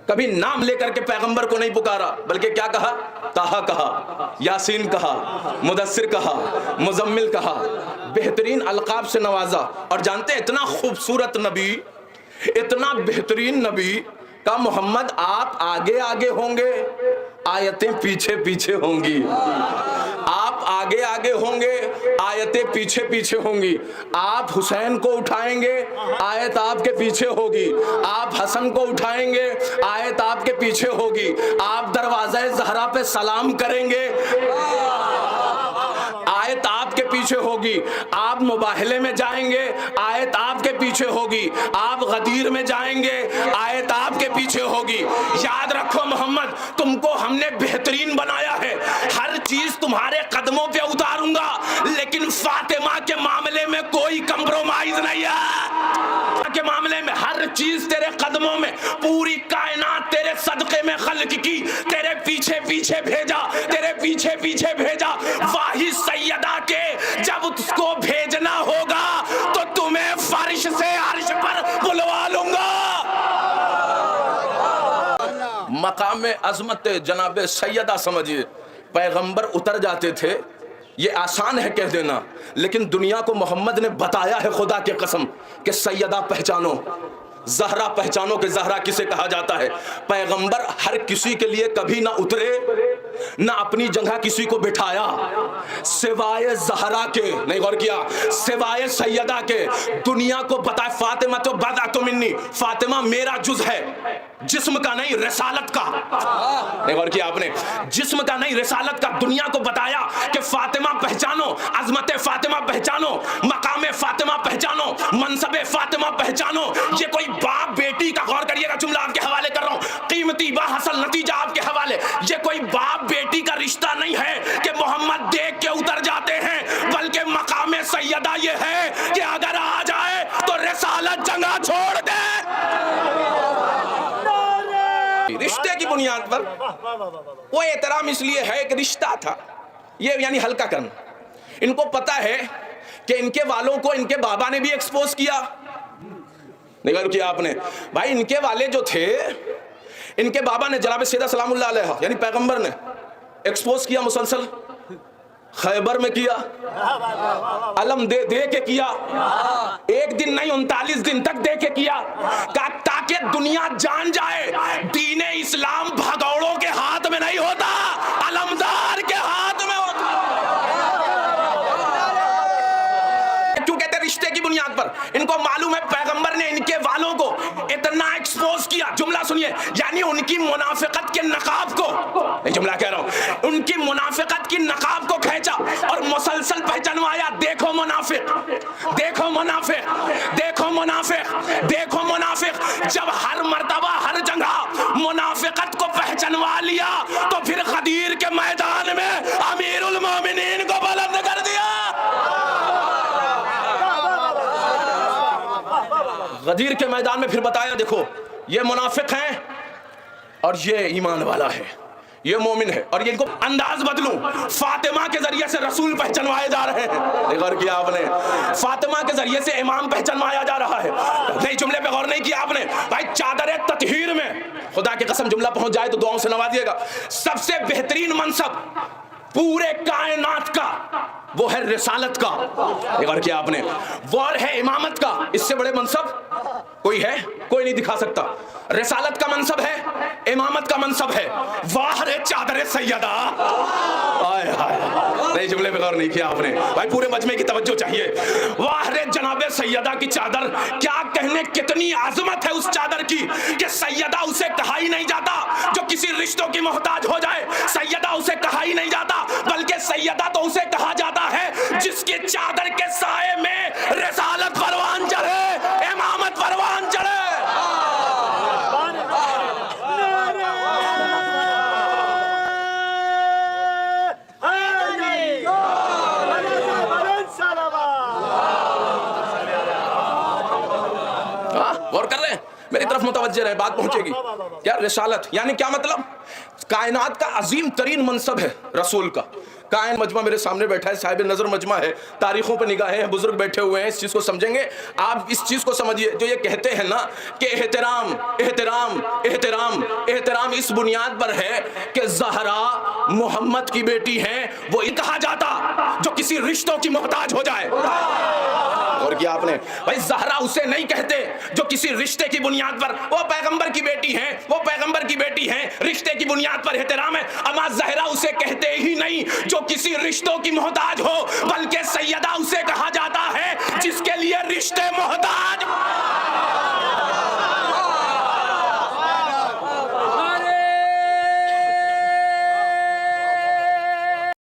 کبھی نام لے کر کے پیغمبر کو نہیں پکارا، بلکہ کیا کہا؟ طٰہٰ کہا، یاسین کہا، مدثر کہا، مزمل کہا، بہترین القاب سے نوازا۔ اور جانتے ہیں اتنا خوبصورت نبی، اتنا بہترین نبی کا محمد آپ آگے آگے ہوں گے، آیتیں پیچھے پیچھے ہوں گی۔ آپ آگے آگے ہوں گے، آیتیں پیچھے پیچھے ہوں گی۔ آپ حسین کو اٹھائیں گے، آیت آپ کے پیچھے ہوگی۔ آپ حسن کو اٹھائیں گے، آیت آپ کے پیچھے ہوگی۔ آپ دروازہ زہرا پہ سلام کریں گے، آیت آپ کے پیچھے ہوگی۔ آپ مباہلے میں جائیں گے، آیت آپ کے پیچھے ہوگی۔ آپ غدیر میں جائیں گے، آیت آپ کے پیچھے ہوگی۔ یاد رکھو محمد، تم کو ہم نے بہترین بنایا ہے، ہر چیز تمہارے قدموں پہ اتاروں گا، لیکن فاطمہ کے معاملے میں کوئی کمپرومائز نہیں ہے۔ کے معاملے میں ہر چیز تیرے قدموں میں، پوری کائنات تیرے صدقے میں خلق کی، تیرے پیچھے پیچھے بھیجا، تیرے پیچھے پیچھے بھیجا۔ واحد سیدہ کے جب اس کو بھیجنا ہوگا تو تمہیں فرش سے عرش پر بلوا لوں گا۔ مقام عظمت جناب سیدہ سمجھیے، پیغمبر اتر جاتے تھے، یہ آسان ہے کہہ دینا، لیکن دنیا کو محمد نے بتایا ہے خدا کی قسم کہ سیدہ پہچانو، زہرا پہچانو کہ زہرا کسے کہا جاتا ہے۔ پیغمبر ہر کسی کے لیے کبھی نہ اترے، نہ اپنی جگہ کسی کو بٹھایا، سوائے زہرا کے، نہیں غور کیا، سوائے سیدہ کے۔ دنیا کو بتائے فاطمہ تو بضعۃ منی، فاطمہ میرا جز ہے، جسم کا نہیں، رسالت کا۔ نہیں غور کیا آپ نے، جسم کا نہیں، رسالت کا۔ دنیا کو بتایا کہ فاطمہ پہچانو، عظمت فاطمہ پہچانو، مقام فاطمہ پہچانو، منصب فاطمہ پہچانو۔ یہ کوئی باپ بیٹی کا، غور کریے گا جملہ آپ کے حوالے کر رہا ہوں، قیمتی باحصل نتیجہ آپ کے حوالے، یہ کوئی باپ بیٹی کا رشتہ نہیں ہے کہ محمد دیکھ کے اتر جاتے ہیں، بلکہ مقام سیدہ یہ ہے کہ اگر آ جائے تو رسالت جگہ چھوڑ دے۔ رشتے کی بنیاد پر وہ احترام اس لیے ہے کہ رشتہ تھا، یہ یعنی ہلکا کرنا۔ ان کو پتا ہے کہ ان کے والوں کو ان کے بابا نے بھی ایکسپوز کیا، نگار کیا آپ نے بھائی، ان کے والے جو تھے، ان کے بابا نے جناب سیدہ سلام اللہ علیہ یعنی پیغمبر نے ایکسپوز کیا، مسلسل خیبر میں کیا، علم دے دے کے کیا، ایک دن نہیں 39 دن تک دے کے کیا، تاکہ دنیا جان جائے دین اسلام بھگوڑوں کے ہاتھ میں نہیں ہوتا، علمدار کے ہاتھ میں ہوتا۔ کیوں کہتے ہیں رشتے کی بنیاد پر؟ ان کو معلوم ہے پیغمبر نے ان کے والوں کو اتنا ایکسپوز کیا، جملہ سنیے، یعنی ان کی منافقت کے نقاب کو، نہیں جملہ کہہ رہا ہوں، ان کی منافقت کی نقاب کو کھینچا اور مسلسل پہچنوایا، دیکھو منافق، دیکھو منافق، دیکھو منافق، دیکھو منافق۔ جب ہر مرتبہ ہر جگہ منافقت کو پہچنوا لیا تو پھر غدیر کے میدان میں امیر المومنین کو بلند کر دیا۔ غدیر کے میدان میں پھر بتایا، دیکھو یہ منافق ہیں اور یہ ایمان والا ہے، یہ مومن ہے، اور یہ ان کو انداز بدلوں، فاطمہ کے ذریعے سے رسول پہچنوائے جا رہے ہیں، غور کیا آپ نے، فاطمہ کے ذریعے سے امام پہچنوایا جا رہا ہے۔ نہیں جملے پہ غور نہیں کیا آپ نے بھائی، چادر تطہیر میں خدا کی قسم جملہ پہنچ جائے تو دعاؤں سے نوازیے گا، سب سے بہترین منصب پورے کائنات کا وہ ہے رسالت کا، غور کیا آپ نے، وہ ہے امامت کا، اس سے بڑے منصب کوئی ہے؟ کوئی نہیں دکھا سکتا۔ رسالت کا منصب ہے، امامت کا منصب ہے، واہ رے چادر سیدہ، آئے ہائے، نہیں جملے پہ غور نہیں کیا آپ نے بھائی، پورے مجمع کی توجہ چاہیے، واہ رے جناب سیدہ کی چادر، کیا کہنے، کتنی عظمت ہے اس چادر کی کہ سیدہ اسے کہا ہی نہیں جاتا جو کسی رشتوں کی محتاج ہو جائے، سیدہ اسے کہا ہی نہیں جاتا، بلکہ سیدہ تو اسے کہا جاتا ہے جس کی چادر کے سائے میں رسالت پروان چڑھے، امامت پروان چڑھے۔ غور کر رہے ہیں، میری طرف متوجہ رہے، بات پہنچے گی۔ کیا رسالت یعنی کیا مطلب؟ کائنات کا عظیم ترین منصب ہے رسول کا. کائن مجمع میرے سامنے بیٹھا ہے، صاحب نظر مجمع ہے، تاریخوں پہ نگاہیں ہیں، بزرگ بیٹھے ہوئے ہیں، اس چیز کو سمجھیں گے. آپ اس چیز کو سمجھیے جو یہ کہتے ہیں نا کہ احترام احترام احترام احترام اس بنیاد پر ہے کہ زہرا محمد کی بیٹی ہیں، وہ یہ کہا جاتا جو کسی رشتوں کی محتاج ہو جائے. اور کیا آپ نے بھائی زہرا اسے نہیں کہتے جو کسی رشتے کی بنیاد پر، وہ پیغمبر کی بیٹی ہیں، وہ پیغمبر کی بیٹی ہیں، رشتے کی بنیاد پر احترام ہے. اما زہرا اسے کہتے ہی نہیں جو کسی رشتوں کی محتاج ہو، بلکہ سیدہ اسے کہا جاتا ہے جس کے لیے رشتے محتاج